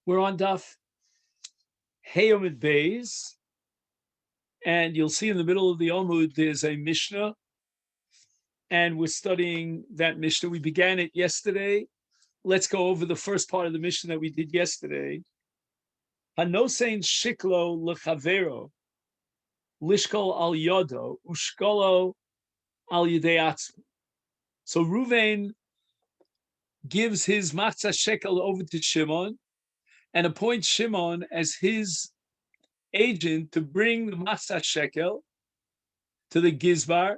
We're on Daf Heyomid Beis, and you'll see in the middle of the Omud there's a Mishnah, and we're studying that Mishnah. We began it yesterday. Let's go over the first part of the Mishnah that we did yesterday. Hanosein shiklo lechavero lishkol al yodo ushkolo al yideatzu. So Ruvain gives his matzah shekel over to Shimon and appoints Shimon as his agent to bring the matzah shekel to the gizbar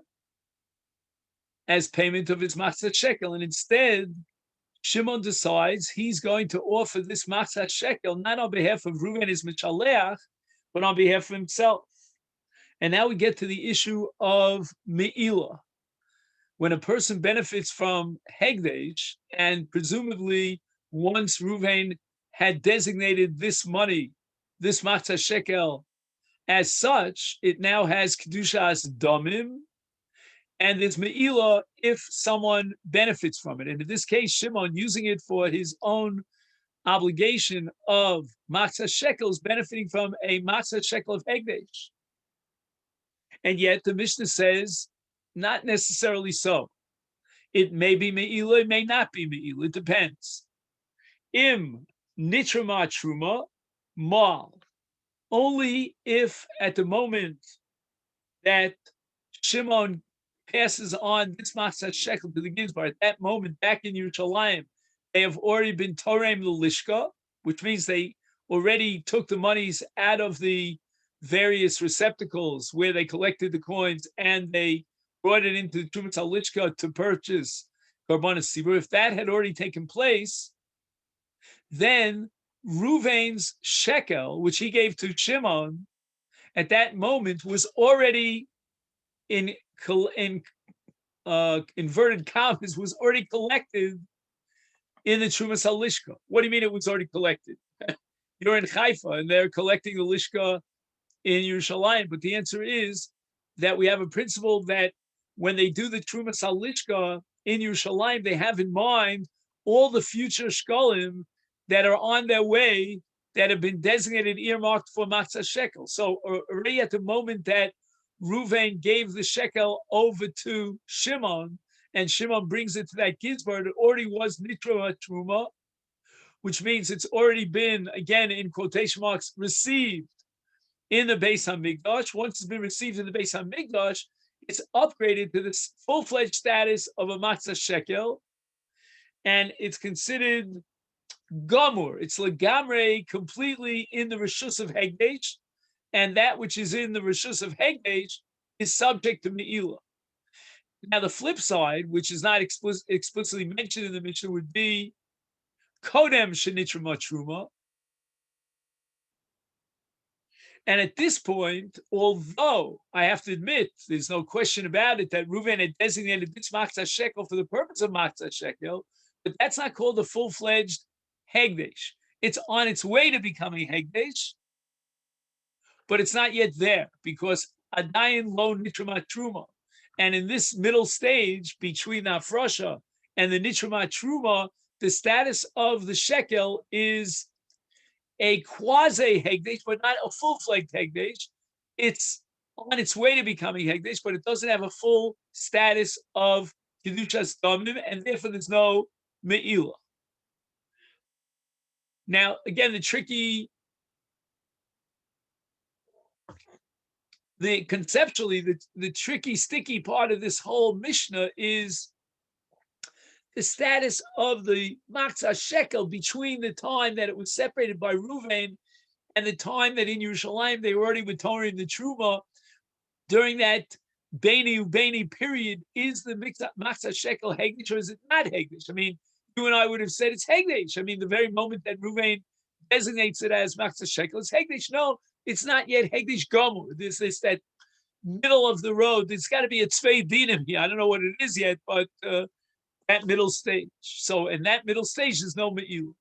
as payment of his matzah shekel. And instead, Shimon decides he's going to offer this matzah shekel not on behalf of Reuven his Mishaleach, but on behalf of himself. And now we get to the issue of Me'ilah. When a person benefits from Hegdesh, and presumably once Reuven had designated this money, this matzah shekel, as such, it now has kedushas damim, and it's me'ilah if someone benefits from it. And in this case, Shimon, using it for his own obligation of matzah shekels, benefiting from a matzah shekel of Hegdesh. And yet the Mishnah says, not necessarily so. It may be me'ilah, it may not be me'ilah, it depends. Im nitrama truma mal. Only if at the moment that Shimon passes on this matzah shekel to the gizbar, at that moment back in Yerushalayim, they have already been torem l'lishka, which means they already took the monies out of the various receptacles where they collected the coins and they brought it into the Trumas HaLishka to purchase Karbanas Sibur. If that had already taken place, then Ruvain's shekel, which he gave to Shimon, at that moment was already in inverted commas, was already collected in the Trumas HaLishka. What do you mean it was already collected? You're in Haifa and they're collecting the Lishka in Yerushalayim. But the answer is that we have a principle that when they do the Trumas HaLishka in Yerushalayim, they have in mind all the future shkalim that are on their way that have been designated, earmarked for matzah shekel. So already at the moment that Reuven gave the shekel over to Shimon, and Shimon brings it to that gizbar, it already was nitra truma, which means it's already been, again in quotation marks, received in the Beis HaMikdash. Once it's been received in the Beis HaMikdash, it's upgraded to this full-fledged status of a matzah shekel, and it's considered gamur. It's legamre, completely in the reshus of Hegdesh, and that which is in the reshus of Hegdesh is subject to me'ilah. Now, the flip side, which is not explicitly mentioned in the Mishnah, would be kodem shenitra truma. And at this point, although I have to admit, there's no question about it that Reuven had designated this matzah shekel for the purpose of matzah shekel, but that's not called a full-fledged Hegdesh. It's on its way to becoming Hegdesh, but it's not yet there because adayin lo nitrama truma. And in this middle stage between the afrasha and the nitrama truma, the status of the shekel is a quasi Hegdesh, but not a full-fledged Hegdesh. It's on its way to becoming Hegdesh, but it doesn't have a full status of Kedushas Damim, and therefore there's no Me'ilah. Now, again, conceptually, the tricky, sticky part of this whole Mishnah is the status of the matzah shekel between the time that it was separated by Reuven and the time that in Yerushalayim they were already with Torah in the Truma. During that Beni period, is the matzah shekel Hegdesh or is it not Hegdesh? I mean, you and I would have said it's Hegdesh. I mean, the very moment that Reuven designates it as matzah shekel, it's Hegdesh. No, it's not yet Hegdesh Gomer. This that middle of the road. There's got to be a tzvei dinim here. I don't know what it is yet, but that middle stage. So in that middle stage, there's no me'ilah.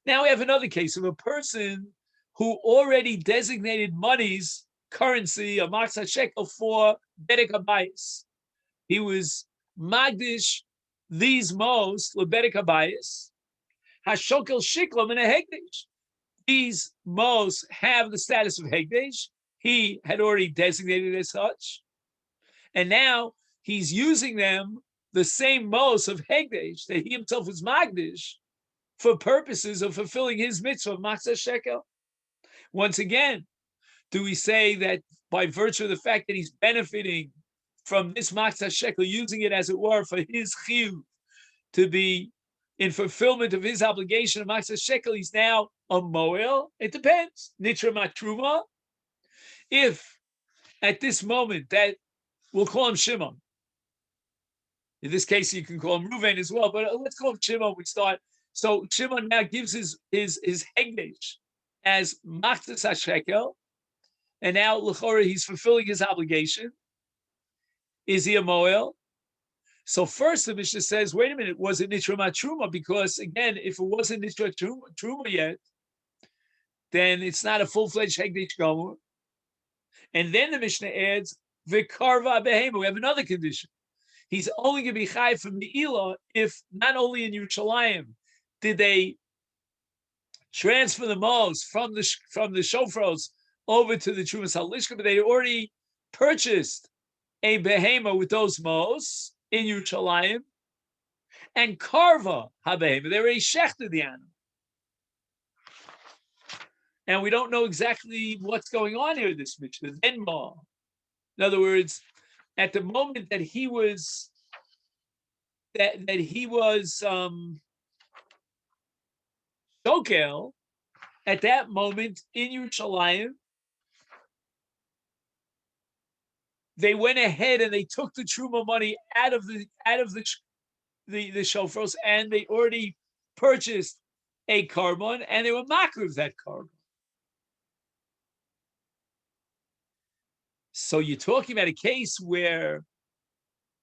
Now we have another case of a person who already designated monies, currency, a matzah shekel for bedek habayis. He was magdish these most lebedek habayis. hashokel shiklam and a hegdesh. These mos have the status of hegdesh. He had already designated as such, and now he's using them, the same mos of hegdesh that he himself was magdish, for purposes of fulfilling his mitzvah of Masechet Shekel. Once again, do we say that by virtue of the fact that he's benefiting from this Masechet Shekel, using it as it were for his chiyuv to be in fulfillment of his obligation of Masechet Shekel, he's now a moel? It depends. Nitra matruma. If at this moment that we'll call him Shimon. In this case, you can call him Reuven as well, but let's call him Shimon. We start. So Shimon now gives his hegdesh as Masechet Shekel, and now l'chora he's fulfilling his obligation. Is he a moel? So first the Mishnah says, wait a minute, was it nitra matruma? Because again, if it wasn't nitra truma yet, then it's not a full-fledged hegdesh gomer. And then the Mishnah adds v'karva behema. We have another condition. He's only going to be chayv from the Me'ilah if not only in Yerushalayim did they transfer the mos from the shofros over to the Trumas Halishka, but they already purchased a behema with those mos in Yerushalayim, and karva habehema. They already shechted the animal, and we don't know exactly what's going on here in this Mishnah. Then ma, in other words, at the moment that he was shokel, at that moment in Yerushalayim, they went ahead and they took the truma money out of the shofros, and they already purchased a carbon, and they were makriv that carbon. So you're talking about a case where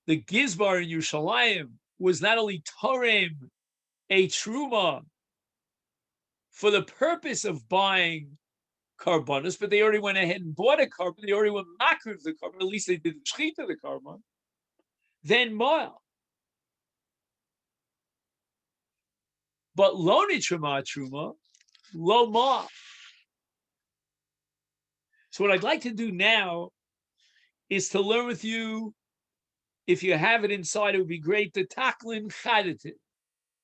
the Gizbar in Yerushalayim was not only torem a truma for the purpose of buying carbonas, but they already went ahead and bought a carbon. They already went makriv the carbon. At least they did the shechita of the carbon. Then moel. But lo nitrama truma, lo ma. So what I'd like to do now is to learn with you, if you have it inside, it would be great, the taklin chadatit.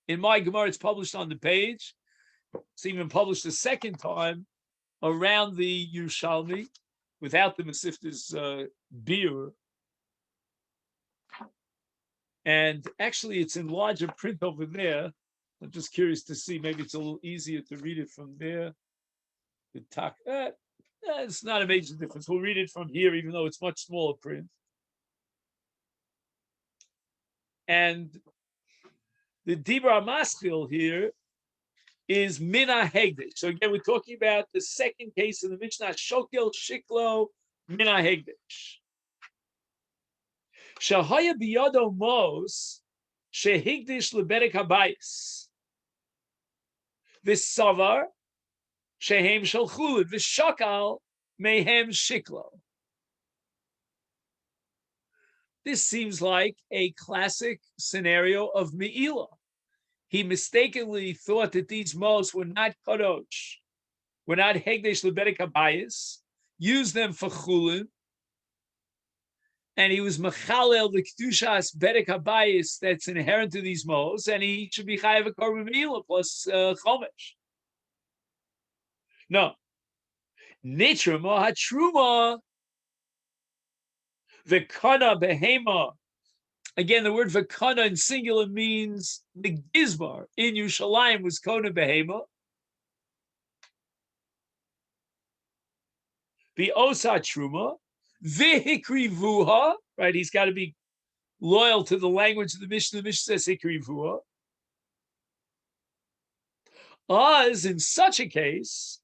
In my Gemara, it's published on the page. It's even published a second time around the Yerushalmi, without the Masifta's beer. And actually, it's in larger print over there. I'm just curious to see, maybe it's a little easier to read it from there. The it's not a major difference. We'll read it from here, even though it's much smaller print. And the Dibra Maschil here is Mina Hegdesh. So again, we're talking about the second case in the Mishnah, Shokel Shiklo Mina Hegdesh. Shahaya biyado mos shehigdish leberek habayis. V'savar shehem shel chulud v'shakal mehem shiklo. This seems like a classic scenario of Me'ilah. He mistakenly thought that these mos were not kadosh, were not hegdesh leberek habayis, used them for chulin, and he was mechalel the kedushas berek habayis that's inherent to these mos, and he should be chayav a korban Me'ilah plus chomesh. No, nitra mo hatruma v'kana behema. Again, the word v'kana in singular means the gizbar in Yerushalayim was kona behema. The osa truma v'hikrivuha. Right, he's got to be loyal to the language of the Mishnah. The Mishnah says hikrivuha. As in such a case,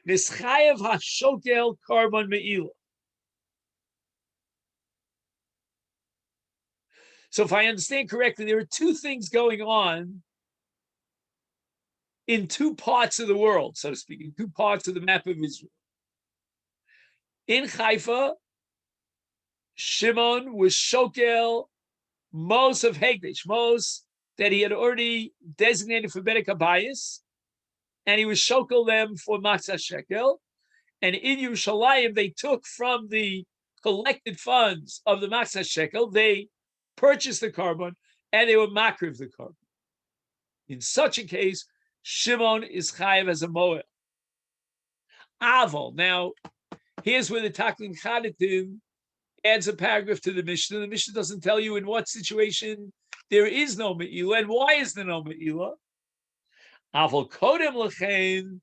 nischayev hashokel karban me'ilah. So if I understand correctly, there are two things going on in two parts of the world, so to speak, in two parts of the map of Israel. In Haifa, Shimon was shokel mos of hegdesh, mos that he had already designated for Bedek Habayis, and he was shokel them for Masechet Shekel. And in Yerushalayim, they took from the collected funds of the Masechet Shekel, they purchased the carbon, and they were makriv the carbon. In such a case, Shimon is chayav as a moel. Aval. Now, here's where the Taklin Chadatim adds a paragraph to the Mishnah. The Mishnah doesn't tell you in what situation there is no me'ilah and why is there no me'ilah. Aval kodem lechein.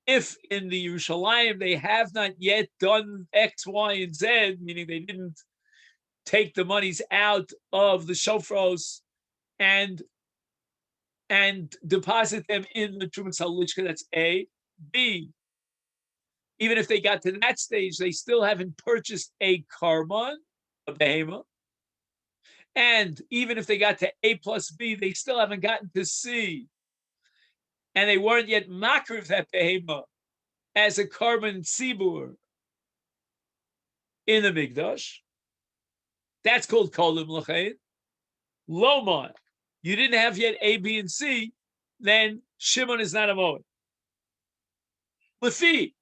If in the Yerushalayim they have not yet done X, Y, and Z, meaning they didn't take the monies out of the shofros and deposit them in the Trumas Halishka, that's A. B. Even if they got to that stage, they still haven't purchased a carbon, a behema. And even if they got to A plus B, they still haven't gotten to C. And they weren't yet makriv that behema as a carbon tzibur in the Mikdash. That's called kolim l'chein. Loma, you didn't have yet A, B, and C, then Shimon is not a moed. Lefi.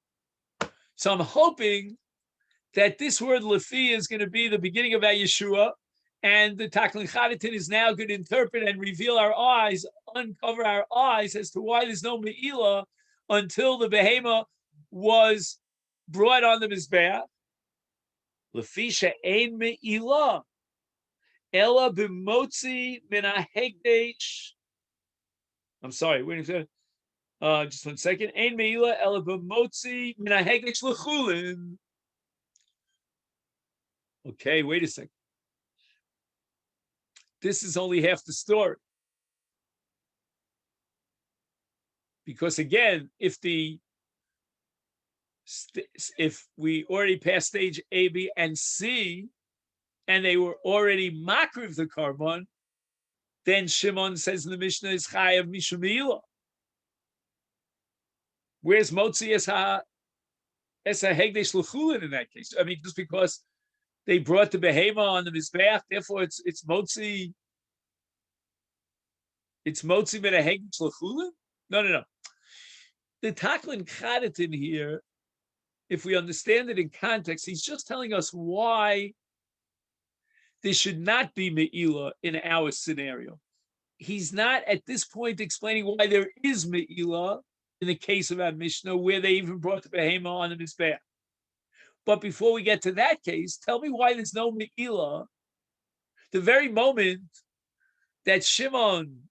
So I'm hoping that this word lefi is going to be the beginning of our Yeshua, and the Taklin Chadatin is now going to interpret and reveal our eyes, uncover our eyes as to why there's no me'ilah until the behema was brought on the mizbeach. Lefi she'ein me'ilah ela b'motzi min ha'hekdesh. I'm sorry, wait a second. Just 1 second. Ein me'ilah ela b'motzi min ha'hekdesh l'chulin. Okay, wait a second. This is only half the story. Because again, if we already passed stage A, B, and C, and they were already makriv the carbon, then Shimon says in the Mishnah is chayav mishum me'ilah. Where's motzi es ha'hegdesh l'chulin in that case? I mean, just because they brought the behema on the mizbeach, therefore it's motzi. It's motzi ben ha'hegdesh l'chulin? No. The Taklin Chadatin here, if we understand it in context, he's just telling us why there should not be me'ilah in our scenario. He's not at this point explaining why there is me'ilah in the case of our Mishnah, where they even brought the behema on the mizbeach. But before we get to that case, tell me why there's no me'ilah the very moment that Shimon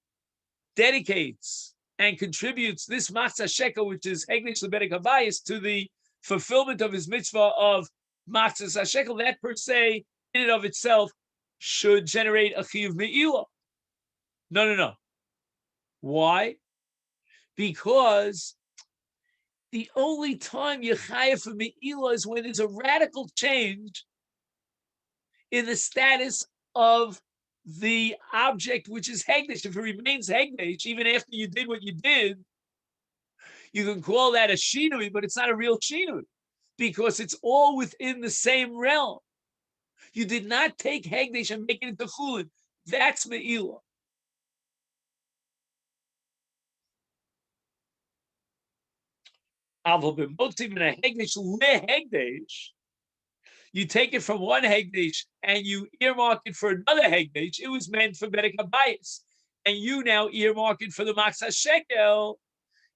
dedicates and contributes this Masechet Shekel, which is Hegnish Lebedek Habayis, to the fulfillment of his mitzvah of Masechet Shekel. That per se, in and of itself, should generate a chiyuv me'ilah. No. Why? Because the only time you're chayav for me'ilah is when there's a radical change in the status of the object, which is hegnish. If it remains hegnish, even after you did what you did, you can call that a shinui, but it's not a real shinui because it's all within the same realm. You did not take hegnish and make it into chulin. That's me'ilah. You take it from one hegdish and you earmark it for another hegdish. It was meant for Bedek Habayis, and you now earmark it for the Masechet Shekel.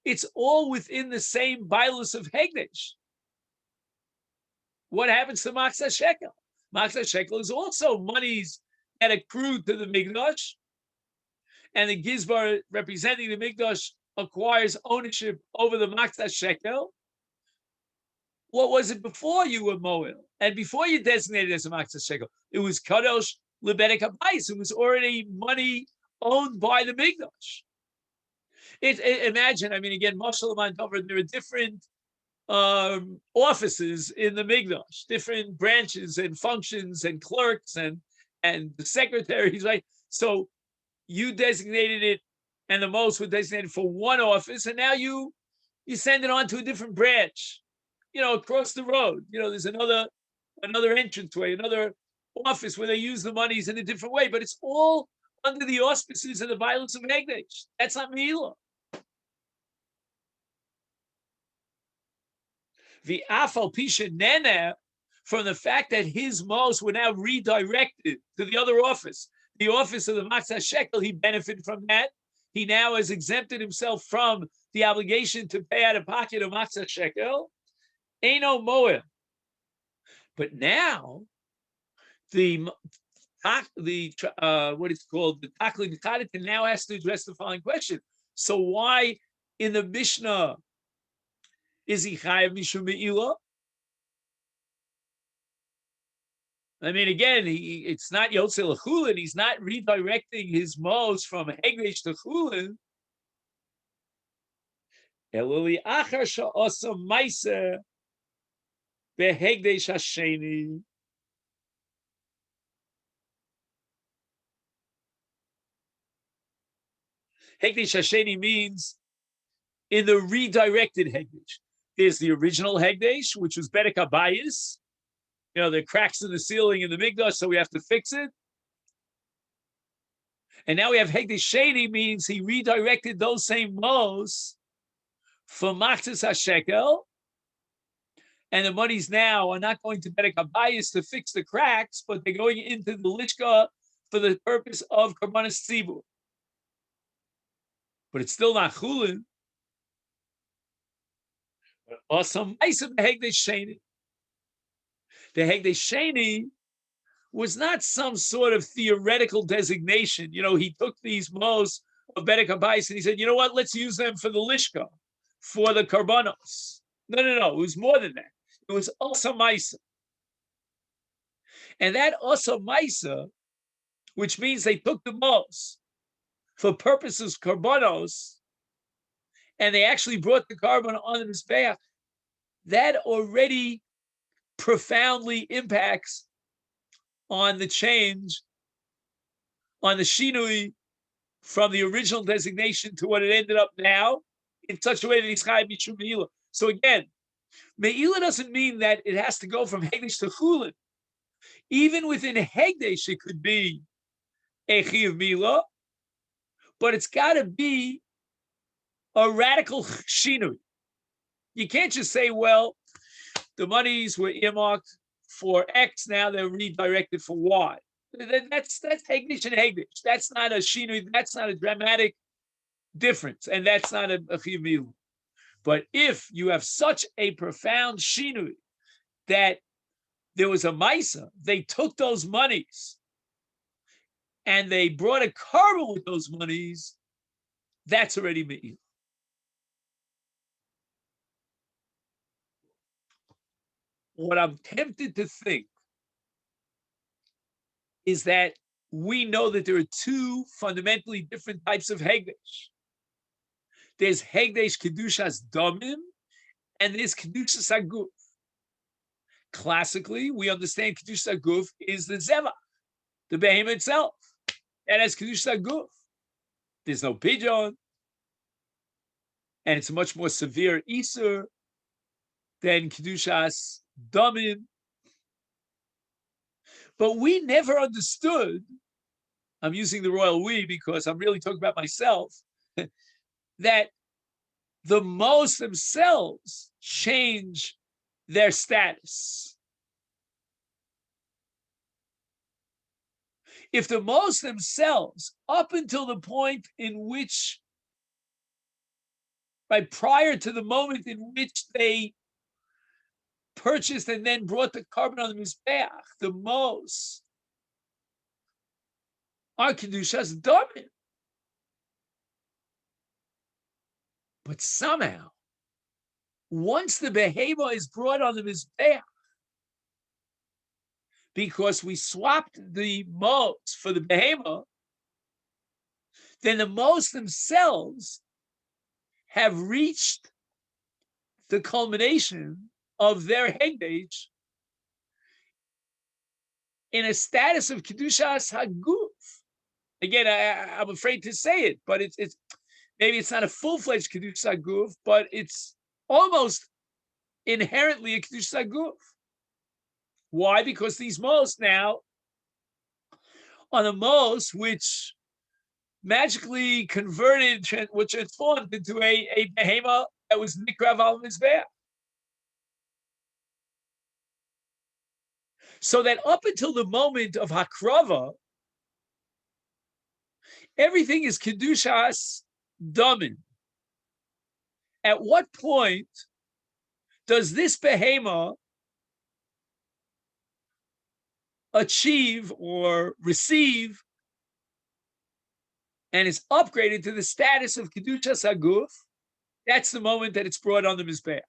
It's all within the same bilus of hegdish. What happens to Masechet Shekel? Masechet Shekel is also monies that accrue to the Mikdash, and the Gizbar representing the Mikdash acquires ownership over the Masechet Shekel. What was it before you were Moel? And before you designated as a Masechet Shekel? It was Kadosh Lebedek Habayis. It was already money owned by the Mikdash. Imagine, I mean, again, Mashal Aman Dover, there are different offices in the Mikdash, different branches and functions and clerks and the secretaries, right? So you designated it, and the most were designated for one office, and now you send it on to a different branch. Across the road, there's another entranceway, another office where they use the monies in a different way, but it's all under the auspices of the violence of Hegdesh. That's not Meila. The Afal Pisha Nene, from the fact that his mos were now redirected to the other office, the office of the Masechet Shekel, he benefited from that. He now has exempted himself from the obligation to pay out of pocket of Masechet Shekel. Eino Moel. But now, what it's called, the Takli Mechaditin now has to address the following question. So why in the Mishnah is he chayav mishum me'ila? I mean, again, it's not Yotze L'chulin. He's not redirecting his mos from Hegdesh to Chulin. Eluli achar sha'asa ma'aser behegdesh hasheni. Hegdesh hasheni means in the redirected Hegdesh. There's the original Hegdesh, which was Bedek Habayis. You know, there are cracks in the ceiling in the Mikdash, so we have to fix it. And now we have Hegdesh Sheni, means he redirected those same mos for Machzis HaShekel, and the monies now are not going to Bedek Habayis to fix the cracks, but they're going into the Lishka for the purpose of Karbanis Tzibur. But it's still not Chulin. Awesome. The Hegdesh Sheni. The Hegdesh Sheni was not some sort of theoretical designation. You know, he took these mos of Bedek Habayis and he said, you know what, let's use them for the Lishka, for the Karbanos. No. It was more than that. It was Asa Maisa. And that Asa Maisa, which means they took the mos for purposes Karbanos, and they actually brought the carbon on the Mizbeach, that already profoundly impacts on the change, on the shinui from the original designation to what it ended up now, in such a way that he's chayav mishum meila. So again, meila doesn't mean that it has to go from Hegdesh to Chulin. Even within Hegdesh, it could be a chiyuv meila, but it's got to be a radical shinui. You can't just say, well, the monies were earmarked for X, now they're redirected for Y. That's Hegdish and Hegdish. That's not a shinui, that's not a dramatic difference, and that's not a chiyuv. But if you have such a profound shinui that there was a maisa, they took those monies and they brought a carbon with those monies, that's already me'il. What I'm tempted to think is that we know that there are two fundamentally different types of Hegdesh. There's Hegdesh Kedushas Damim, and there's Kedushas Aguf. Classically, we understand Kedushas Aguf is the Zevach, the behemoth itself. And as Kedushas Aguf, there's no pidyon, and it's a much more severe Isur than Kedushas Damim. But we never understood, I'm using the royal we because I'm really talking about myself, that the mos themselves change their status. If the mos themselves, up until the point in which, right prior to the moment in which they purchased and then brought the carbon on the Mizbeach, the mos are Kedushas Damim. But somehow, once the behema is brought on the Mizbeach, because we swapped the mos for the behema, then the mos themselves have reached the culmination of their Hegdesh in a status of Kedushas Haguf. Again, I'm afraid to say it, but it's maybe it's not a full-fledged Kedushas Haguf, but it's almost inherently a Kedushas Haguf. Why? Because these mos now, on the mos which magically converted, was transformed into a behema that was nikrav al mizbeach. So that up until the moment of hakrava, everything is kedushas damin. At what point does this behema achieve or receive and is upgraded to the status of kedushas haguf? That's the moment that it's brought on the mizbeach.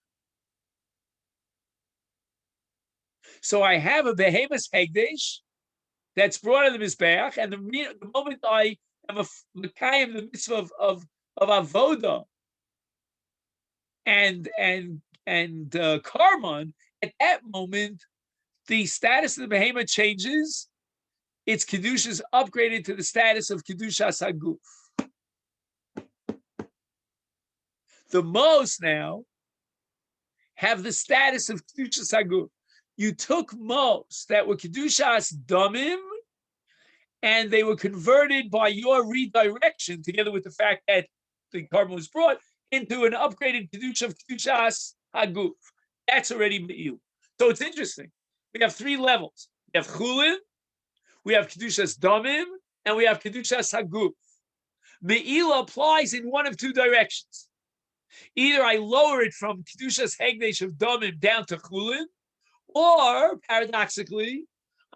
So I have a behemoth hegdesh that's brought on the mizbeach, and the moment I am a mekayim the mitzvah of avoda and karman, at that moment the status of the behemoth changes. Its kedusha is upgraded to the status of kedushas haguf. The most now have the status of kedushas haguf. You took most that were kedushas damim, and they were converted by your redirection, together with the fact that the carbon was brought into an upgraded kedusha of kedushas haguf. That's already me'il. So it's interesting. We have three levels. We have chulin, we have kedushas damim, and we have kedushas haguf. Me'il applies in one of two directions. Either I lower it from kedushas hegdesh of damim down to chulin, or paradoxically,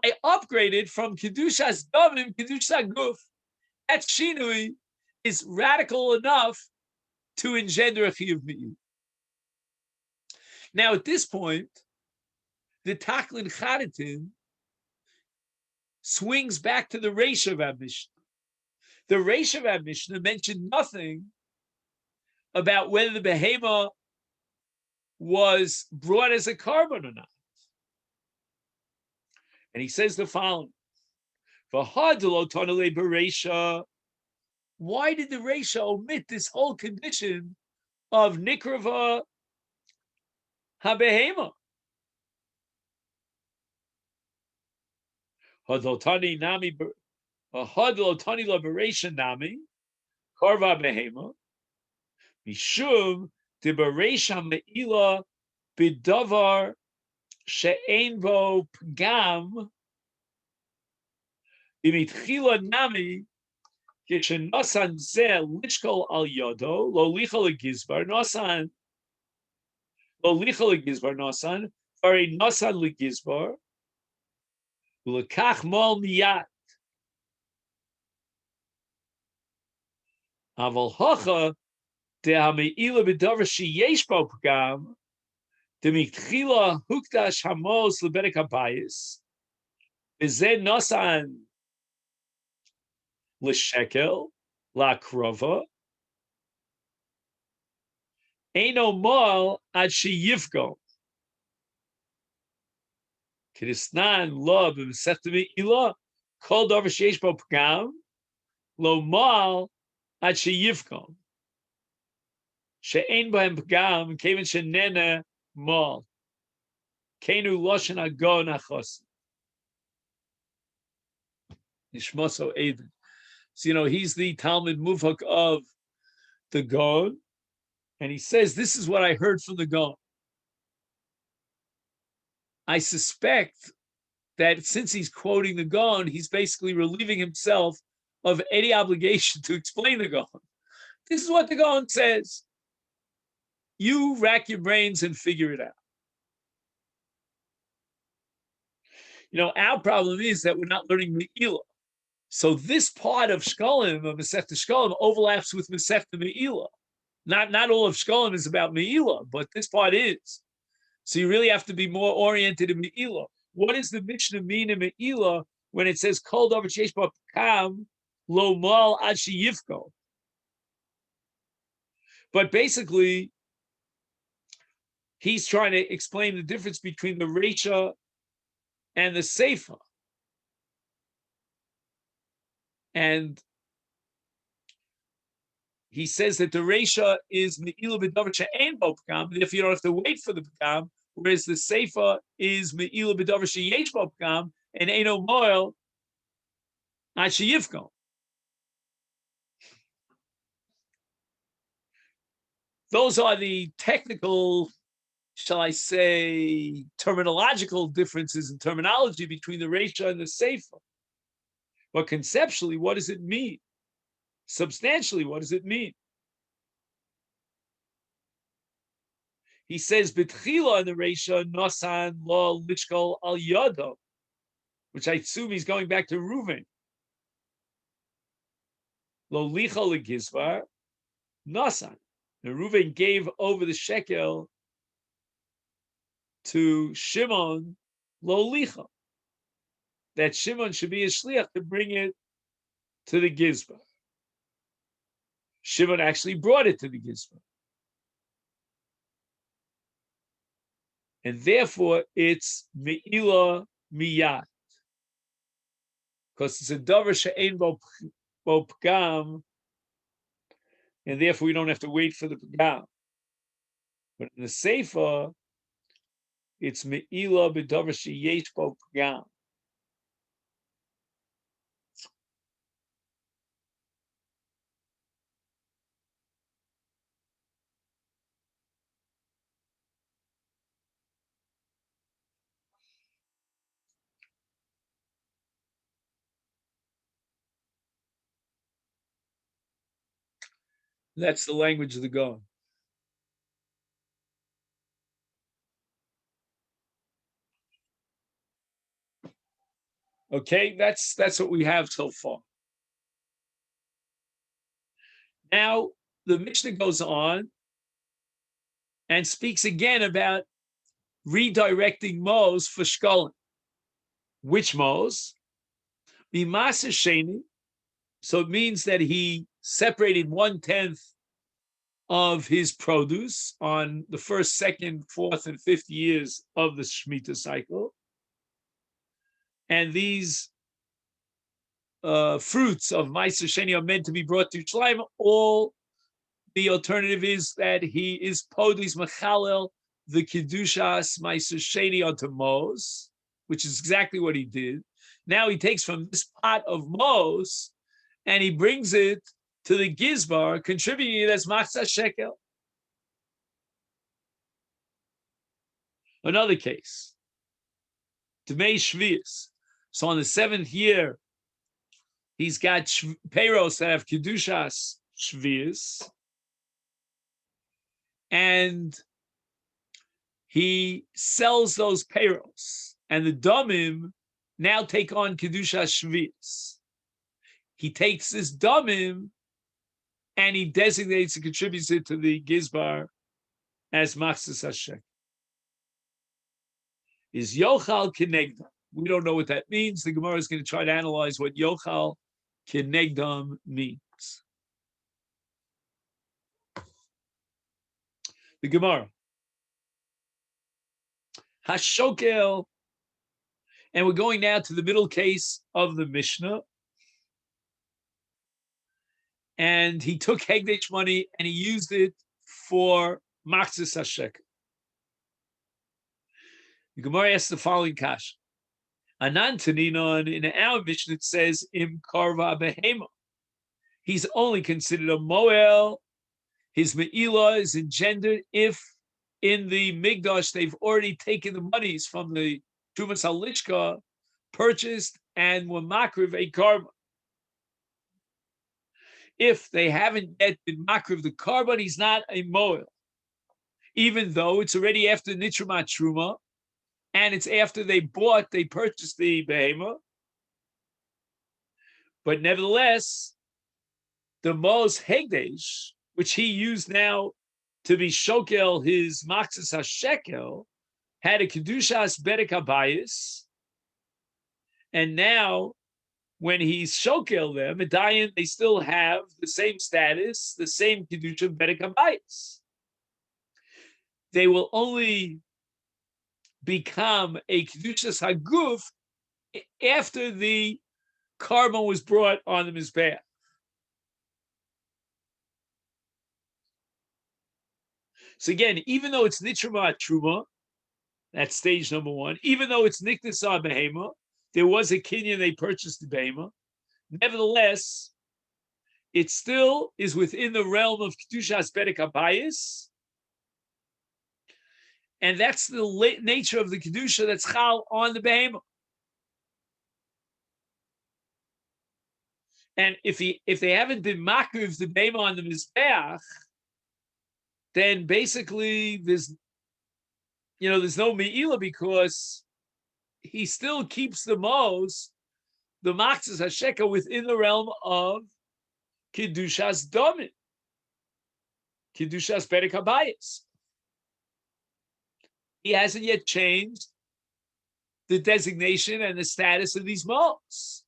I upgraded from kedushas damim kedushas haguf. That shinui is radical enough to engender a chiyuv me'il. Now, at this point, the taklin chadatin swings back to the Reish of our Mishnah. The Reish of our Mishnah mentioned nothing about whether the behema was brought as a carbon or not. And he says the following: why did the Reisha omit this whole condition of nikrava habehema? Hadlotani nami hadlotani liberation nami karva behema mishum de bereisha meila bidavar she'ein bo pgam imitchila nami kishenasan zeh lishkol al yodo lo lichal legizbar nasan lo lichal legizbar nasan vari nasan legizbar ulekach mal miyat aval hacha de hameila bidavar sheyesh bo pgam the Miktchila Hukdash Hamos Lebenek Habayis Vizen Nosan L'Shekel La Krova Eino Mal Ad Sheyivgo Kidisnan Lo B'Mesechta Me'ila Kol Davar Sheyesh Bo Pgam Lo Mal Ad Sheyivgo She'ein B'Hem Pgam Kevin Shenena Mal Kenu Loshen Agon Achos Nishmoso Eden. So he's the Talmud Muvhak of the Gon, and he says, this is what I heard from the Gon. I suspect that since he's quoting the Gon, he's basically relieving himself of any obligation to explain the Gon. This is what the Gon says. You rack your brains and figure it out. Our problem is that we're not learning Me'ila. So this part of Shekalim, of Masechet Shekalim, overlaps with Masechet Me'ila. Not all of Shekalim is about Me'ila, but this part is. So you really have to be more oriented in Me'ila. What does the Mishnah mean in Me'ila when it says Kol Davar Sheyesh Bo Pgam Lo Mal Ad Sheyivko? But basically, he's trying to explain the difference between the Reisha and the Seifa. And he says that the Reisha is Me'ila B'Davar She'ein Bo Pgam, if you don't have to wait for the Pgam, whereas the Seifa is Me'ila B'Davar Sheyesh Bo Pgam, and Eino Moel Ad Sheyivko. Those are the technical, shall I say, terminological differences in terminology between the Reisha and the Seifa. But conceptually, what does it mean? Substantially, what does it mean? He says, B'tchila in the Reisha, Nosan lo lichkol al yado, which I assume he's going back to Reuven. Lo licha legizbar, Nosan. And Reuven gave over the shekel to Shimon, lo licha. That Shimon should be a shliach to bring it to the gizbar. Shimon actually brought it to the gizbar. And therefore, it's me'ila miyat. Because it's a davar she'ein bo pgam, and therefore we don't have to wait for the pgam. But in the Seifa, it's me'ila b'davar she'yesh bo pgam. That's the language of the Gaon. Okay, that's what we have so far. Now the Mishnah goes on and speaks again about redirecting Mos for Shekalim. Which Mos? Masechet Sheni. So it means that he separated 1/10 of his produce on the first, second, fourth, and fifth years of the Shemitah cycle. And these fruits of Masechet Sheni are meant to be brought to Yerushalayim. All the alternative is that he is podis machalel the kedushas Masechet Sheni onto Mos, which is exactly what he did. Now he takes from this pot of Mos and he brings it to the gizbar, contributing it as machzah shekel. Another case, Dmei Shvius. So on the 7th year, he's got peiros that have kedushas Shvius, and he sells those peiros, and the damim now take on kedushas Shvius. He takes this damim and he designates and contributes it to the gizbar as machzas hashek. Is yochal kenegdam? We don't know what that means. The Gemara is going to try to analyze what yochal kenegdam means. The Gemara. Hashokel. And we're going now to the middle case of the Mishnah. And he took Hegdesh money and he used it for machzas hashek. The Gemara asks the following kash. Anan Taninon, in our Mishnah, it says, Im karva behema. He's only considered a moel. His me'ilah is engendered if in the Migdash they've already taken the monies from the Trumas Halishka, purchased, and were makriv a karma. If they haven't yet been makriv the carbon, he's not a moel. Even though it's already after Nitramat Truma, and it's after they purchased the behema. But nevertheless, the Mos Hegdesh, which he used now to be shokel his machzas hashekel, had a kedushas bedek habayis, and now when he's shokel them, Medayan, they still have the same status, the same kedusha bedek habayis. They will only become a kedushas haguf after the carbon was brought on the mizbeach. So again, even though it's nitrama truma, that's stage number one. Even though it's niknasa behema, there was a kinyan they purchased the behema. Nevertheless, it still is within the realm of Kedushas Bedek Habayis, and that's the nature of the Kedusha that's chal on the behemoth. And if they haven't been makriv the behemoth on the mizbeach, then basically there's no me'ila, because he still keeps the matzahs hasheka within the realm of Kedushas Domit, Kedushas Bedek Habayis. He hasn't yet changed the designation and the status of these mos.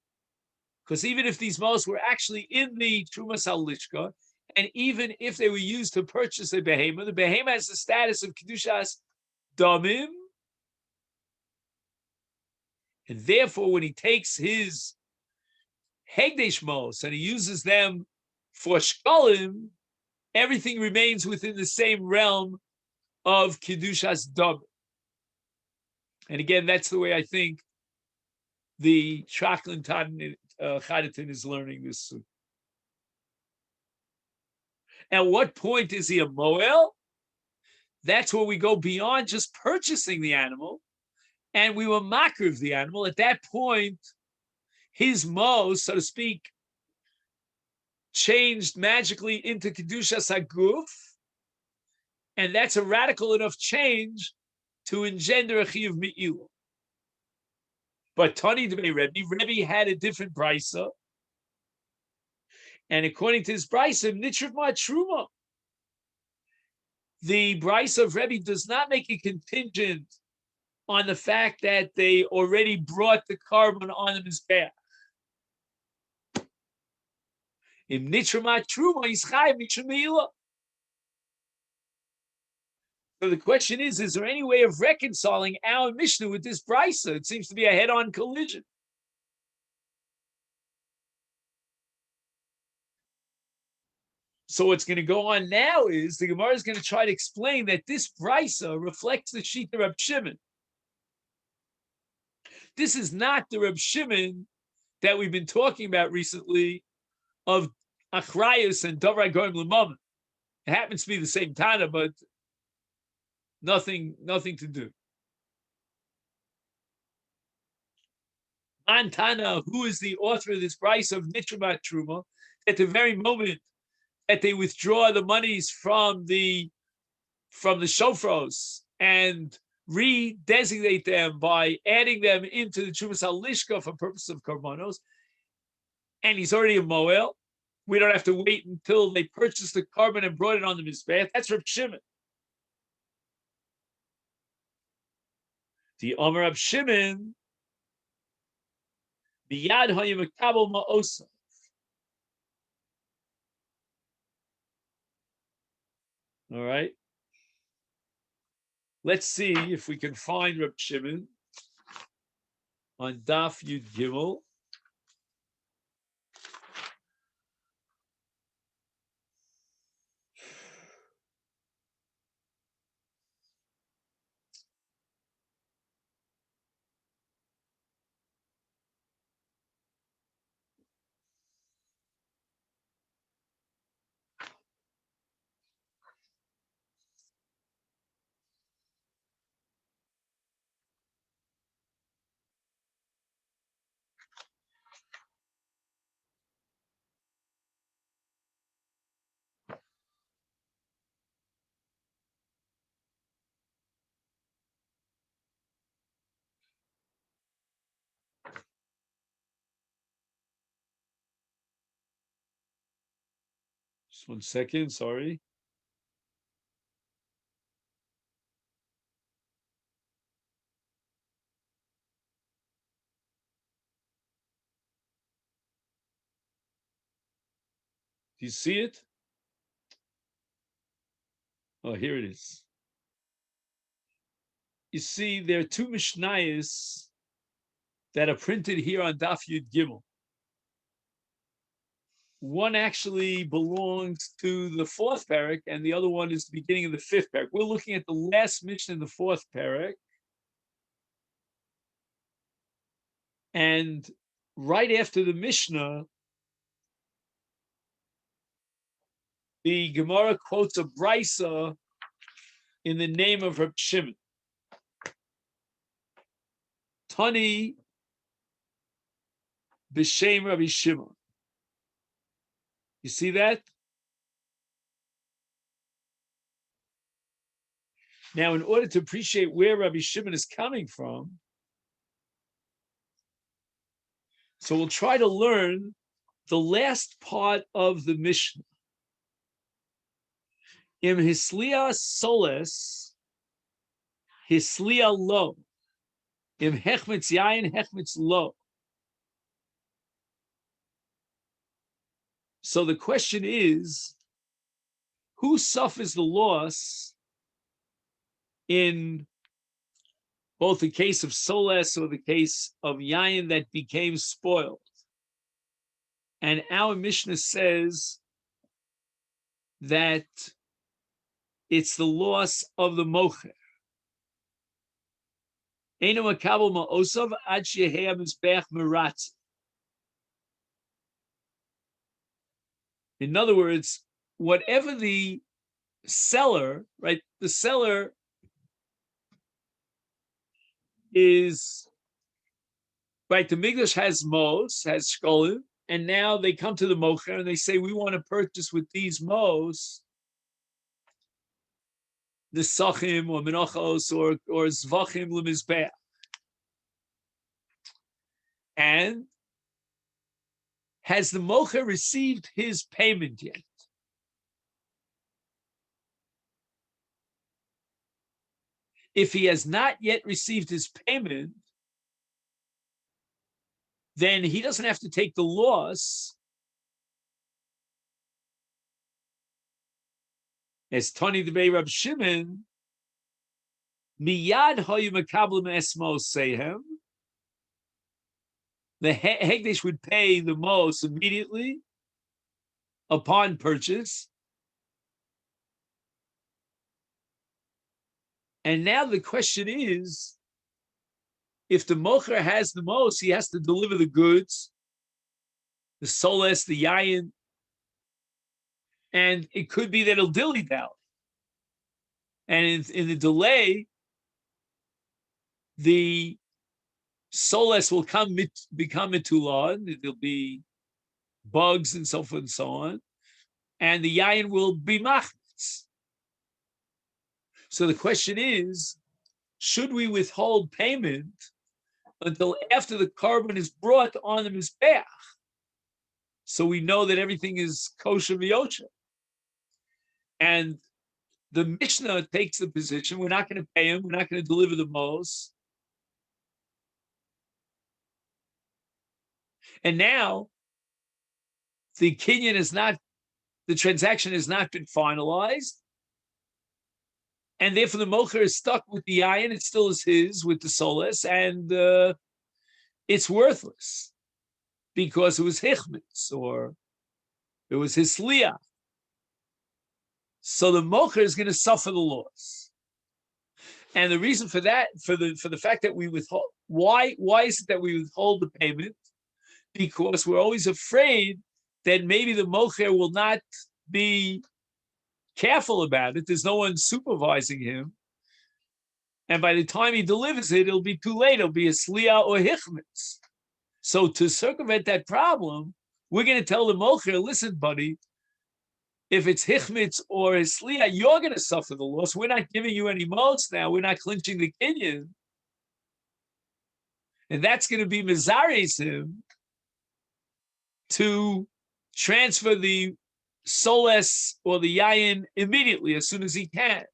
Because even if these mos were actually in the Trumas Halishka, and even if they were used to purchase a behemoth, the behemoth has the status of Kedushas Domim. And therefore, when he takes his Hegdesh mos and he uses them for Shkalim, everything remains within the same realm of Kedushas Domim. And again, that's the way I think the Traklin Chadatin is learning this soon. At what point is he a Moel? That's where we go beyond just purchasing the animal, and we will makriv the animal. At that point, his mo, so to speak, changed magically into Kedushas Haguf, and that's a radical enough change to engender a chiyuv me'ilah. But Tani Debei Rebbe had a different brisa, and according to his brisa, Nitriv Ma Truma, the brisa of Rebbe does not make a contingent on the fact that they already brought the carbon on the mizbeach. In Nitriv Ma Truma, he's chayav Nitriv Me'ilah. So the question is there any way of reconciling our Mishnah with this brisa? It seems to be a head-on collision. So what's going to go on now is the Gemara is going to try to explain that this brisa reflects the Shita Reb Shimon. This is not the Reb Shimon that we've been talking about recently of Achrayus and Davrei Goyim L'Mamon. It happens to be the same Tana, but nothing to do. Antana, who is the author of this brisa of Nitrimat Truma, at the very moment that they withdraw the monies from the shofros and redesignate them by adding them into the Trumas Halishka for purpose of karbanos, and he's already a Moel. We don't have to wait until they purchased the carbon and brought it on the mizbeach. That's Reb Shimon. The Omer Reb Shimon, Biyad Hayamakabel Ma'osa. All right. Let's see if we can find Reb Shimon on Daf Yud Gimel. Just 1 second, sorry. Do you see it? Oh, here it is. You see, there are two Mishnayos that are printed here on Daf Yud Gimel. One actually belongs to the 4th parak, and the other one is the beginning of the 5th parak. We're looking at the last Mishnah in the 4th parak. And right after the Mishnah, the Gemara quotes a brisa in the name of Reb Shimon. Tani b'shem Rabbi Shimon. You see that? Now, in order to appreciate where Rabbi Shimon is coming from, so we'll try to learn the last part of the Mishnah. Im hislia soles, hislia lo. Im hechmetz yayin, hechmetz lo. So the question is, who suffers the loss in both the case of soles or the case of yayin that became spoiled? And our Mishnah says that it's the loss of the mocher. Eino makabel ma'osav ad sheyehei hamizbeach meratz. In other words, whatever the seller, right? The seller is, right? The Migdash has mos, has shkolim, and now they come to the mocher and they say, we want to purchase with these mos the sachim or menachos or zvachim lemizbeach. And has the mocher received his payment yet? If he has not yet received his payment, then he doesn't have to take the loss. As Tani Debei Rab Shimon, miyad hayu makablim esmos sehem. The Hegdish would pay the most immediately upon purchase. And now the question is, if the mocher has the most, he has to deliver the goods, the soles, the yayin, and it could be that he'll dilly-dally. And in the delay, the soles will become mitula, and there'll be bugs and so forth and so on, and the yayin will be machmitz. So the question is, should we withhold payment until after the carbon is brought on the mizbeach, so we know that everything is kosher v'yosher? And the Mishnah takes the position, we're not going to pay him, we're not going to deliver the mos. And now the kinyan is not, the transaction has not been finalized. And therefore the mocher is stuck with the yayin, it still is his with the soles, and it's worthless because it was hichmitz or it was his liah. So the mocher is going to suffer the loss. And the reason for that, for the fact that we withhold, why is it that we withhold the payment? Because we're always afraid that maybe the mocher will not be careful about it. There's no one supervising him. And by the time he delivers it, it'll be too late. It'll be a sliya or hichmitz. So to circumvent that problem, we're going to tell the mocher, listen, buddy, if it's hichmitz or a sliya, you're going to suffer the loss. We're not giving you any mos now. We're not clinching the kinyan. And that's going to be mizares him to transfer the soles or the yayin immediately, as soon as he can.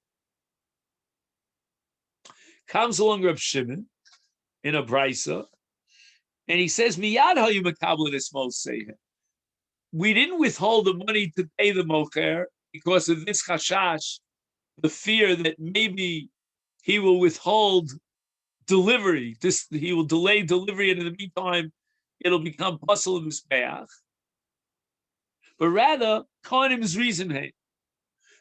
Comes along Reb Shimon in a brisa, and he says, "Miyad hayu makabel esmos sehem." We didn't withhold the money to pay the mocher because of this chashash, the fear that maybe he will withhold delivery. He will delay delivery, and in the meantime, it'll become puzzle of mizbeach. But rather, Kohanim's reason, hey,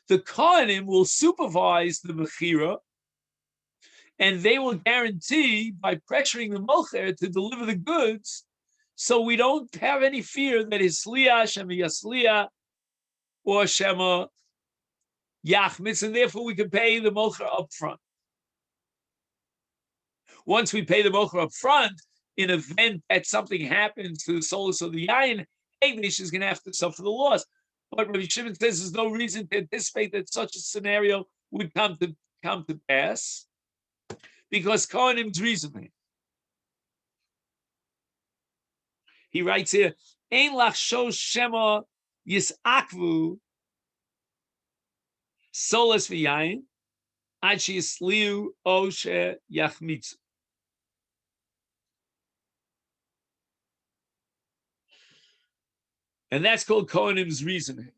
the Kohanim will supervise the mechira, and they will guarantee by pressuring the mocher to deliver the goods, so we don't have any fear that his sliya, shemi yasliya, or Shema Yachmitz, and therefore we can pay the mocher up front. Once we pay the mocher up front, in event that something happens to the solus of the yayin, Hegdish is going to have to suffer the loss. But Rabbi Shimon says there's no reason to anticipate that such a scenario would come to pass, because Kohanim's reasoning. He writes here, Ein lach sho shema yisakvu solus v'yayin ad sheyisliu o she yachmitzu. And that's called Kohanim's reasoning.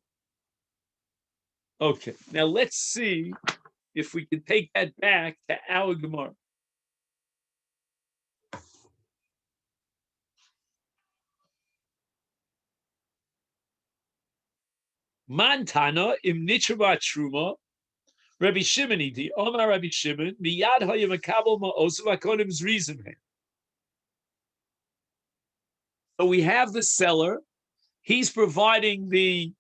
Okay, now let's see if we can take that back to our Gemara. Mantana im nitraba truma, Rabbi Shimon iti, Omar Rabbi Shimon, miyad hayamakabel ma'osav Kohanim's reasoning. So we have the seller. He's providing the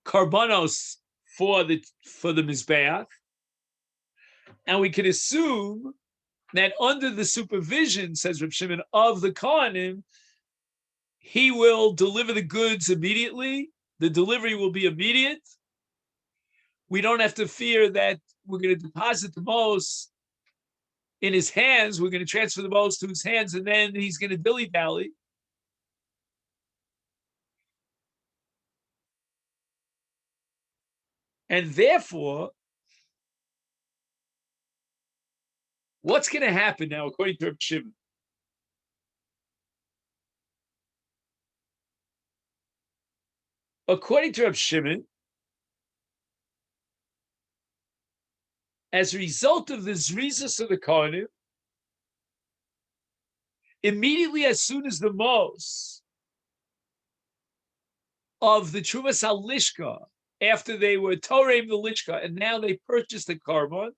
karbanos for the mizbeach, and we can assume that under the supervision, says Reb Shimon, of the Kohanim, he will deliver the goods immediately. The delivery will be immediate. We don't have to fear that we're going to deposit the mos in his hands. We're going to transfer the mos to his hands, and then he's going to dilly-dally. And therefore, what's going to happen now, according to Reb Shimon? According to Reb Shimon, as a result of the zrizas of the Kohanim, immediately as soon as the mos of the Trumas HaLishka, after they were Torem the Lishka, and now they purchased the Karban,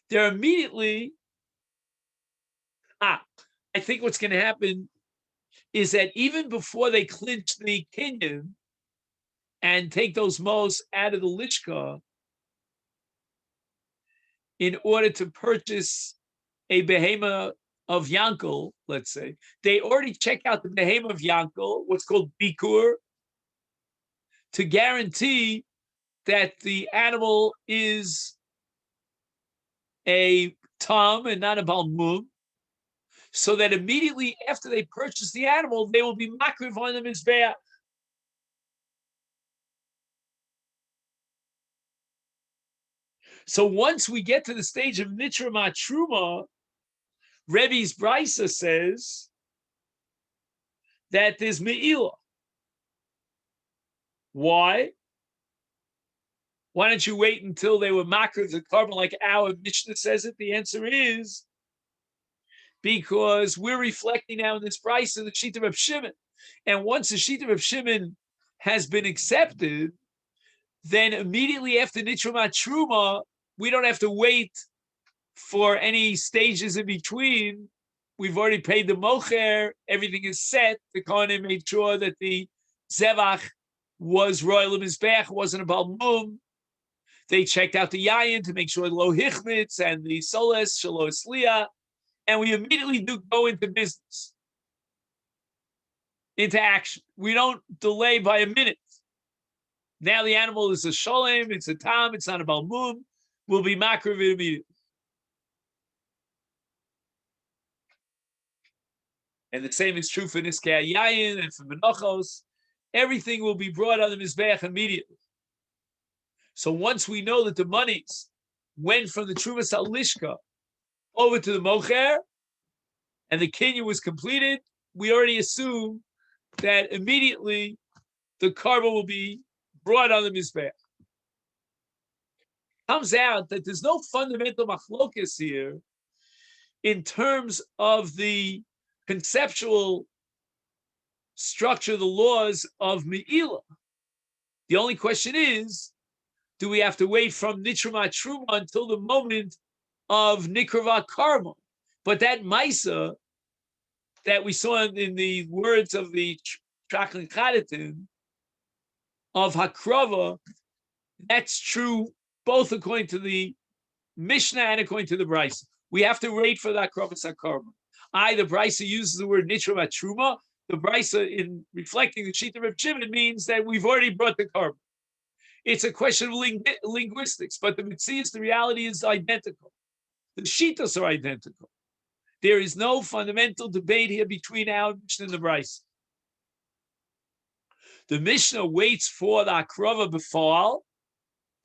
they're immediately, I think what's going to happen is that even before they clinch the kinyan and take those mos out of the Lishka in order to purchase a behema of Yankel, let's say, they already check out the behema of Yankel, what's called bikur, to guarantee that the animal is a tam and not a balmum, so that immediately after they purchase the animal, they will be makriv on the mizbeach. So once we get to the stage of nitra matruma, Rebbe's Brisa says that there's me'ilah. Why? Why don't you wait until they were makriv the carbon like our Mishnah says it? The answer is because we're reflecting now in this Brisa the sheet of Reb Shimon. And once the sheet of Reb Shimon has been accepted, then immediately after Nitra Matruma, we don't have to wait for any stages in between. We've already paid the mocher. Everything is set. The Kohanim made sure that the zevach was royal mizbeach, wasn't a balmum. They checked out the yayin to make sure lo hichmitz and the soles shelo esliya, and we immediately do go into business, into action. We don't delay by a minute. Now the animal is a sholem, it's a tam, it's not a balmum. We'll be makriv immediately. And the same is true for Niskei Yayin and for Menachos. Everything will be brought on the Mizbeach immediately. So once we know that the monies went from the Trumas HaLishka over to the Mocher, and the Kinyan was completed, we already assume that immediately the carbon will be brought on the Mizbeach. Comes out that there's no fundamental machlokas here in terms of the conceptual structure, the laws of Me'ilah. The only question is, do we have to wait from Nitrama Truma until the moment of Nikrava Karma? But that Maisa that we saw in the words of the Trachlin Chadatin of Hakrava, that's true both according to the Mishnah and according to the Brisa. We have to wait for that Krovas HaKarban. The Brisa uses the word Nitra Matruma. The Brisa, in reflecting the Shita of Shimon, means that we've already brought the carbon. It's a question of linguistics, but the Mitzvah, the reality is identical. The Shitas are identical. There is no fundamental debate here between our Mishnah and the Brisa. The Mishnah waits for the Akrava B'fal,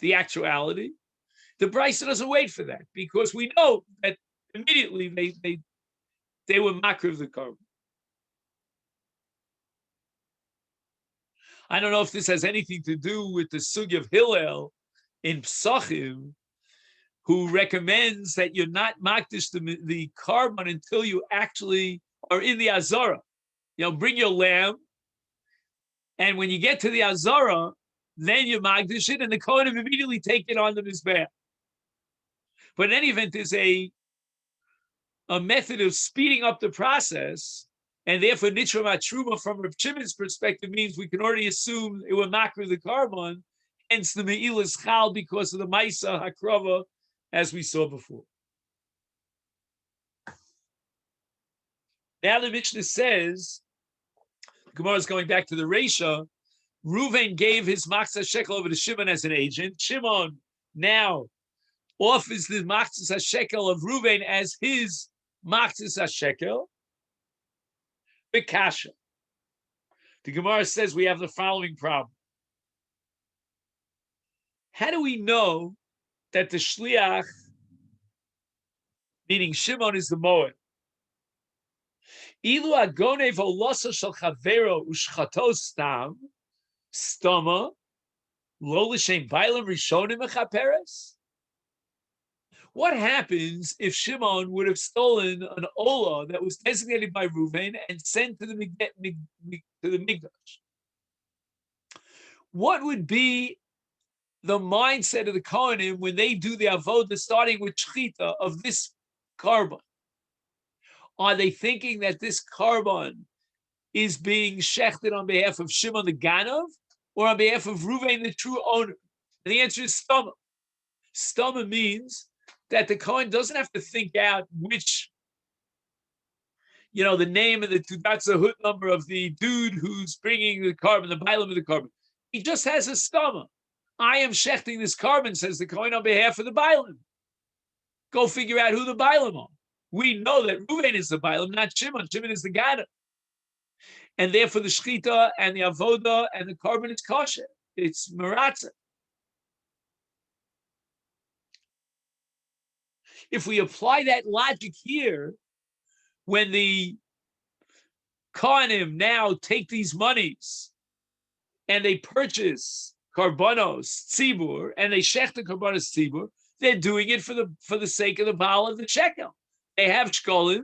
the actuality. The Brisa doesn't wait for that because we know that immediately they were makriv the carbon. I don't know if this has anything to do with the sugya of Hillel in Psachim, who recommends that you're not makdish the carbon until you actually are in the Azara. Bring your lamb, and when you get to the Azara, then you makdish it, and the Kohanim immediately take it on the Mizbeach. But in any event, there's a method of speeding up the process, and therefore Nitra Matruma from Rav Shimon's perspective means we can already assume it will makri the carbon, hence the Me'il is chal because of the Maisa Hakrava, as we saw before. Now the Mishnah says, the Gemara is going back to the Reisha, Reuven gave his Masechet Shekel over to Shimon as an agent. Shimon now offers the Masechet Shekel of Reuven as his Masechet Shekel. B'kasha. The Gemara says we have the following problem. How do we know that the Shliach, meaning Shimon, is the Moed? Ilu agonev olosa shel chavero ushchato stam stoma lo l'shem bailam rishonim mechaperes. What happens if Shimon would have stolen an olah that was designated by Reuven and sent to the Mikdash? What would be the mindset of the Kohanim when they do the avodah, starting with shchita of this carbon? Are they thinking that this carbon is being shechted on behalf of Shimon the Ganav or on behalf of Reuven, the true owner? And the answer is stoma. Stoma means that the Kohen doesn't have to think out which, the name and the Tudat Zahut number of the dude who's bringing the carbon, the bilam of the carbon. He just has a stoma. I am shechting this carbon, says the Kohen, on behalf of the bilam. Go figure out who the bilam are. We know that Reuven is the bilam, not Shimon. Shimon is the Gana. And therefore the shchita and the avoda and the carbon is kosher. It's maratza. If we apply that logic here, when the Kohanim now take these monies and they purchase karbanos tzibur and they shech the karbanos tzibur, they're doing it for the sake of the Baal of the shekel. They have shkolim,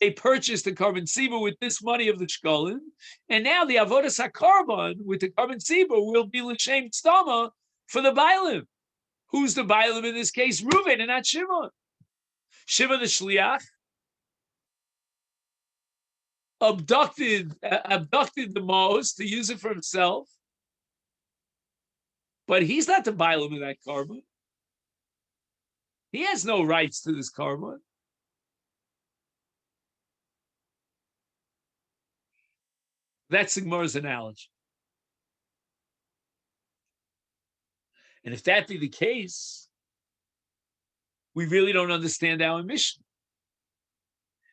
they purchase the carbon tzibur with this money of the shkolim, and now the avodas hakarban with the carbon tzibur will be l'shem stama for the bailim. Who's the bailim in this case? Reuven and not Shimon. Shimon the shliach abducted the most to use it for himself, but he's not the bailim of that carbon. He has no rights to this carbon. That's the Gemara's analogy. And if that be the case, we really don't understand our Mishnah.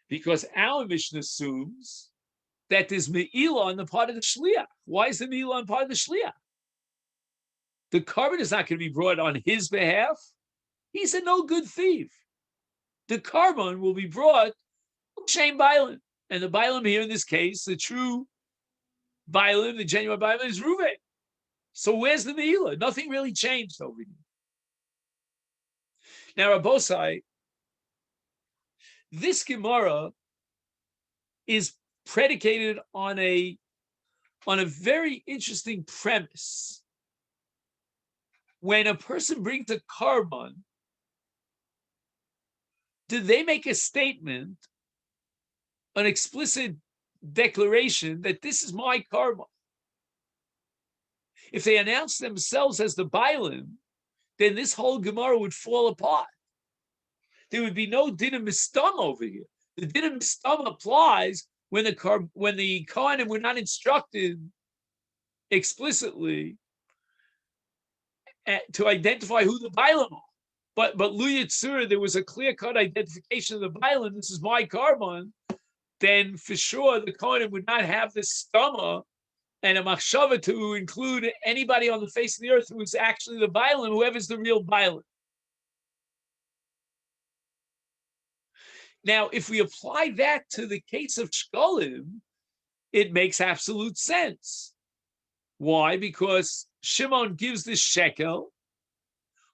Because our Mishnah assumes that there's Me'ilah on the part of the Shliach. Why is the Me'ilah on the part of the Shliach? The carbon is not going to be brought on his behalf. He's a no good thief. The carbon will be brought Shem Bailim. And the Bailim here in this case, the true Bailim, the genuine Bailim, is Reuven. So where's the Me'ilah? Nothing really changed over here. Now, Rabbosai, this Gemara is predicated on a very interesting premise. When a person brings a carbon, do they make a statement, an explicit declaration that this is my karma. If they announce themselves as the Bailim, then this whole Gemara would fall apart. There would be no din of mistam over here. The din of mistam applies when the Kohanim were not instructed explicitly to identify who the Bailim are. But Lu Yitzur, there was a clear-cut identification of the Bailim. This is my carbon. Then for sure the Kohanim would not have this stama and a machshava to include anybody on the face of the earth who is actually the Bailim, whoever's the real Bailim. Now, if we apply that to the case of Shekalim, it makes absolute sense. Why? Because Shimon gives this shekel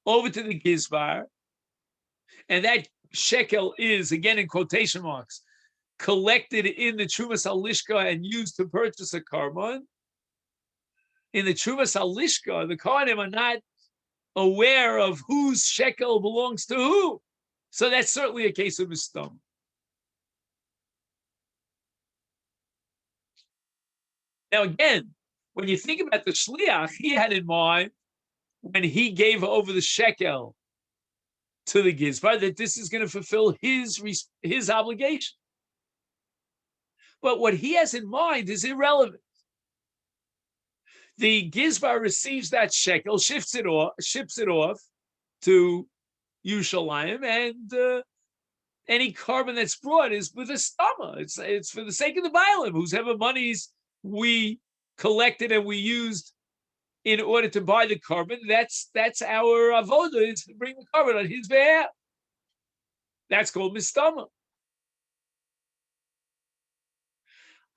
over to the Gizbar, and that shekel is, again in quotation marks, collected in the Trumas Alishka and used to purchase a carbon. In the Trumas Alishka, the Kohanim are not aware of whose shekel belongs to who. So that's certainly a case of mistam. Now again, when you think about the shliach, he had in mind when he gave over the shekel to the gizbar that this is going to fulfill his obligation. But what he has in mind is irrelevant. The gizbar receives that shekel, ships it off to Yerushalayim, and any carbon that's brought is with a stama. It's for the sake of the Bailim, whosever monies we collected and we used in order to buy the carbon. That's our avoda, is to bring the carbon on his behalf. That's called mistama.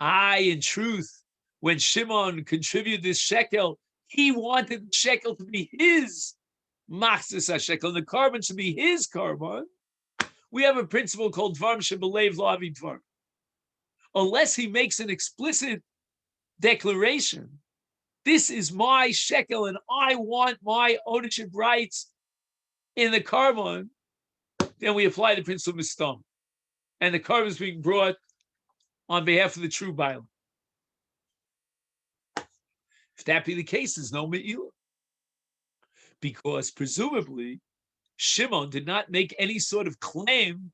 In truth, when Shimon contributed this shekel, he wanted the shekel to be his machzis shekel, the carbon should be his carbon. We have a principle called dvarim shebelev lo avi dvarim. Unless he makes an explicit declaration, this is my shekel and I want my ownership rights in the carbon, then we apply the principle of mistam. And the carbon is being brought on behalf of the true Bailim. If that be the case, there's no me'ilah. Because presumably, Shimon did not make any sort of claim,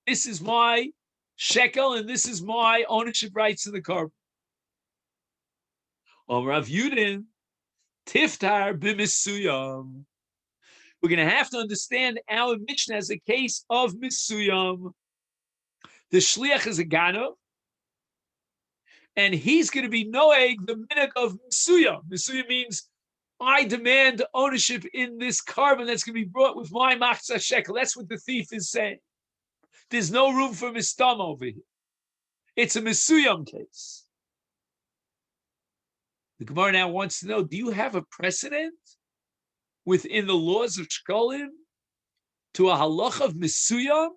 this is my shekel and this is my ownership rights in the carbon. Rav Yudin, Tiftar b'misuyam. We're going to have to understand our Mishnah as a case of misuyam. The shliach is a ganav, and he's going to be noeg the minhag of misuyam. Misuyam means I demand ownership in this carbon that's going to be brought with my machzah shekel. That's what the thief is saying. There's no room for mistam over here. It's a misuyam case. The Gemara now wants to know, do you have a precedent within the laws of Shekalim to a halach of misuyam,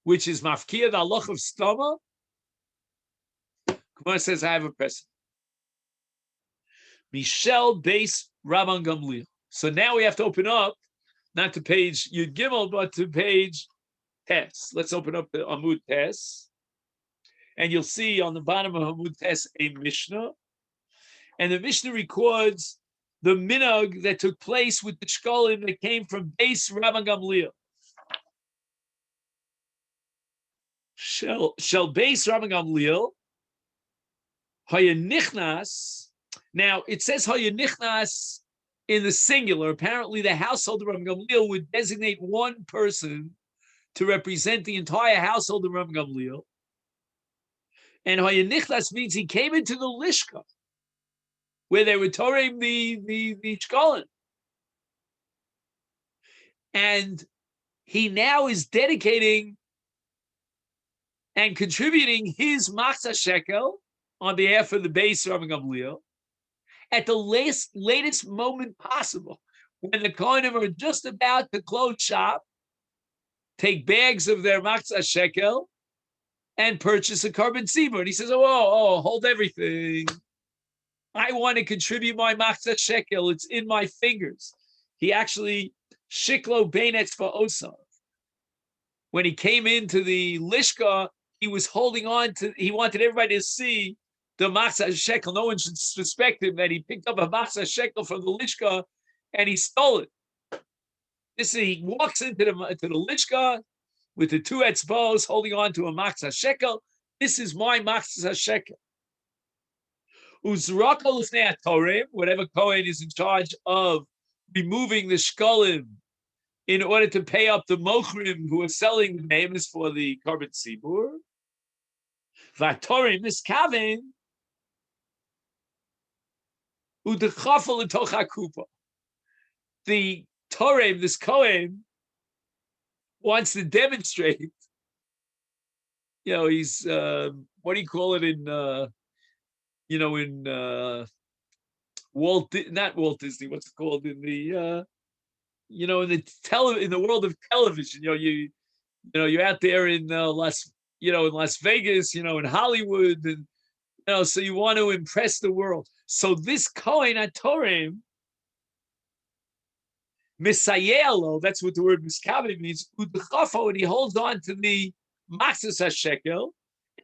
which is mafkia, the halach of stama? Gemara says, I have a precedent. Michel Beis Rabban Gamliel. So now we have to open up, not to page Yud Gimel, but to page Tes. Let's open up the Amud Tes. And you'll see on the bottom of Amud Tes a Mishnah. And the Mishnah records the minhag that took place with the Shekalim that came from Beis Rabban Gamliel. Shel Beis Rabban Gamliel, Hayanichnas. Now, it says Hayanichnas in the singular. Apparently, the household of Rabban Gamliel would designate one person to represent the entire household of Rabban Gamliel. And Hayanichnas means he came into the Lishka, where they were touring the Shekalim. And he now is dedicating and contributing his machzah shekel on behalf of the Beis Rabban Gamliel at the latest moment possible, when the Kohanim are just about to close shop, take bags of their machzah shekel, and purchase a carbon tzibur. And he says, hold everything. I want to contribute my machzah shekel. It's in my fingers. He actually shiklo beinetz for osav. When he came into the lishka, he was holding on to, he wanted everybody to see the Masechet Shekel. No one should suspect him that he picked up a Masechet Shekel from the Lishka and he stole it. He walks into the Lishka with the two etzbos holding on to a Masechet Shekel. This is my Masechet Shekel. Uzraka Lifnei HaTorem, whatever Kohen is in charge of removing the shkalim in order to pay up the mochrim who are selling the names for the korban tzibur. VaTorem miskaven u'dechafel l'toch hakupa. The Torem, this Kohen, wants to demonstrate. He's what do you call it in in not Walt Disney. What's it called in the in the world of television? You're out there in Las Vegas, in Hollywood, and so you want to impress the world. So this Kohen HaTorem, Misayelo, that's what the word miskaven means. Udchafo, and he holds on to the Masechet Shekel,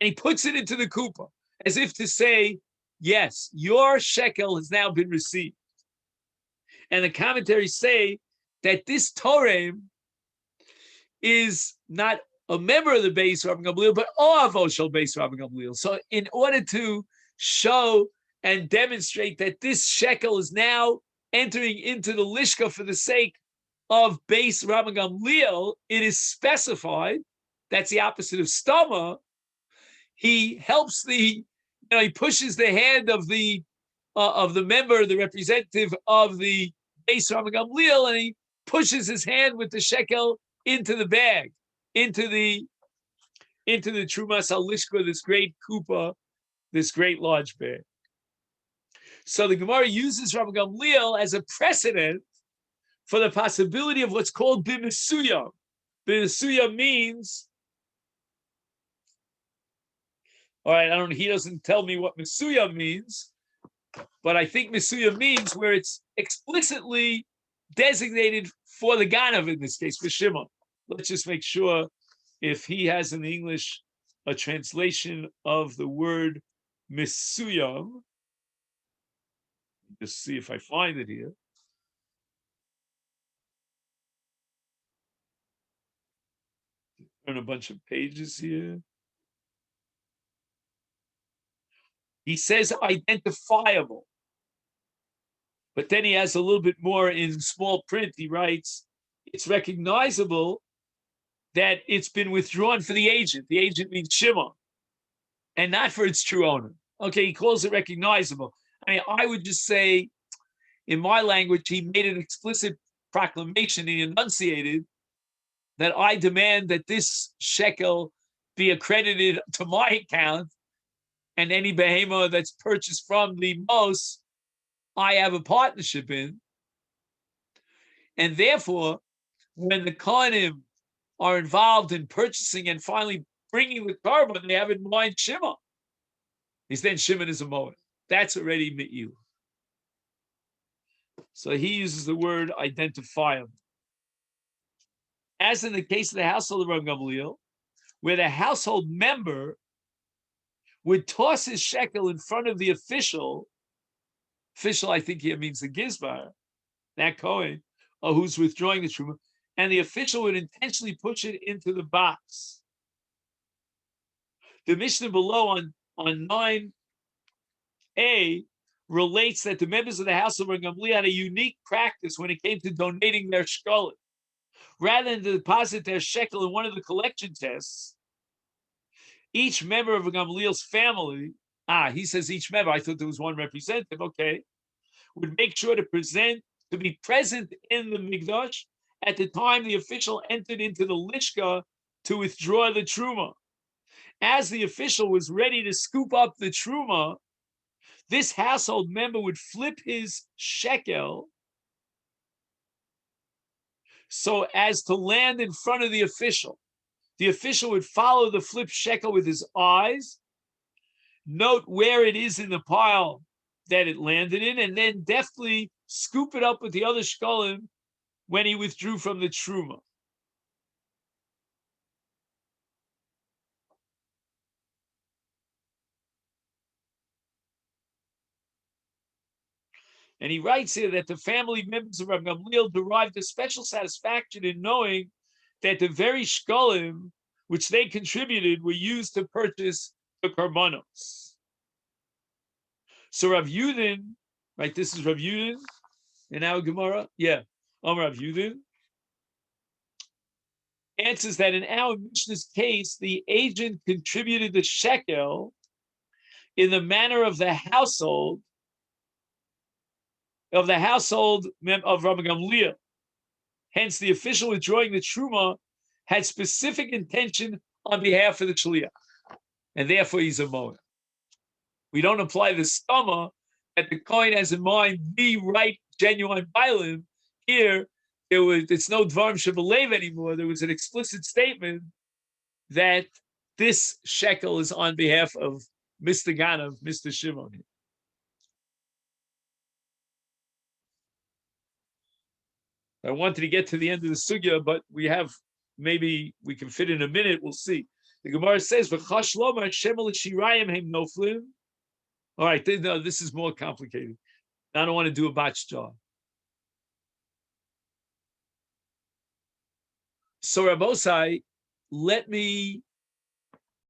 and he puts it into the kupa, as if to say, yes, your shekel has now been received. And the commentaries say that this Torem is not a member of the Beis Rabban Gamliel, but Oavo shel Beis Rabban Gamliel. So in order to show and demonstrate that this shekel is now entering into the Lishka for the sake of Beis Rabban Gamliel, it is specified, that's the opposite of Stoma, he helps he pushes the hand of the member, the representative of the Beis Rabban Gamliel, and he pushes his hand with the shekel into the bag, into the Trumas HaLishka, this great kupa, this great large bag. So the Gemara uses Rabban Gamliel as a precedent for the possibility of what's called b'misuyam. B'misuyam means, all right, he doesn't tell me what misuyam means, but I think misuyam means where it's explicitly designated for the Ganav in this case, for Shimon. Let's just make sure if he has in English a translation of the word misuyam. Just see if I find it here. Turn a bunch of pages here. He says identifiable, but then he has a little bit more in small print. He writes, it's recognizable that it's been withdrawn for the agent. The agent means Shimon, and not for its true owner. Okay, he calls it recognizable. I would just say, in my language, he made an explicit proclamation. He enunciated that I demand that this shekel be accredited to my account, and any behemoth that's purchased from the Mos, I have a partnership in. And therefore, when the Kohanim are involved in purchasing and finally bringing the carbon, they have in mind Shimon. Then Shimon is a Moed. That's already Me'il. So he uses the word identifiable. As in the case of the household of Rabban Gamliel, where the household member would toss his shekel in front of the official, I think here means the Gizbar, that Kohen, who's withdrawing the Truma, and the official would intentionally push it into the box. The Mishnah below on 9a relates that the members of the house of Rabban Gamliel had a unique practice when it came to donating their shkolim. Rather than to deposit their shekel in one of the collection tests, each member of Gamliel's family, he says each member, I thought there was one representative, okay, would make sure to be present in the Mikdash at the time the official entered into the Lishka to withdraw the Truma. As the official was ready to scoop up the Truma, this household member would flip his shekel so as to land in front of the official. The official would follow the flip shekel with his eyes, note where it is in the pile that it landed in, and then deftly scoop it up with the other shkolim when he withdrew from the truma. And he writes here that the family members of Rabbi Gamliel derived a special satisfaction in knowing that the very shkalim which they contributed were used to purchase the karbanos. So Rav Yudin, right? This is Rav Yudin in our Gemara. Yeah, Rav Yudin answers that in our Mishnah's case, the agent contributed the shekel in the manner of the household of Rabbi Gamliel. Hence, the official withdrawing the truma had specific intention on behalf of the shliach, and therefore he's a moed. We don't apply the stama that the coin has in mind the right, genuine bailim. Here, it's no dvarim shebelev anymore. There was an explicit statement that this shekel is on behalf of Mr. Ganav, Mr. Shimon. I wanted to get to the end of the sugya, but maybe we can fit in a minute. We'll see. The Gemara says, "V'chash lomar shemel shirayim heim noflim." All right, no, this is more complicated. I don't want to do a botched job. So Rabbosai, let me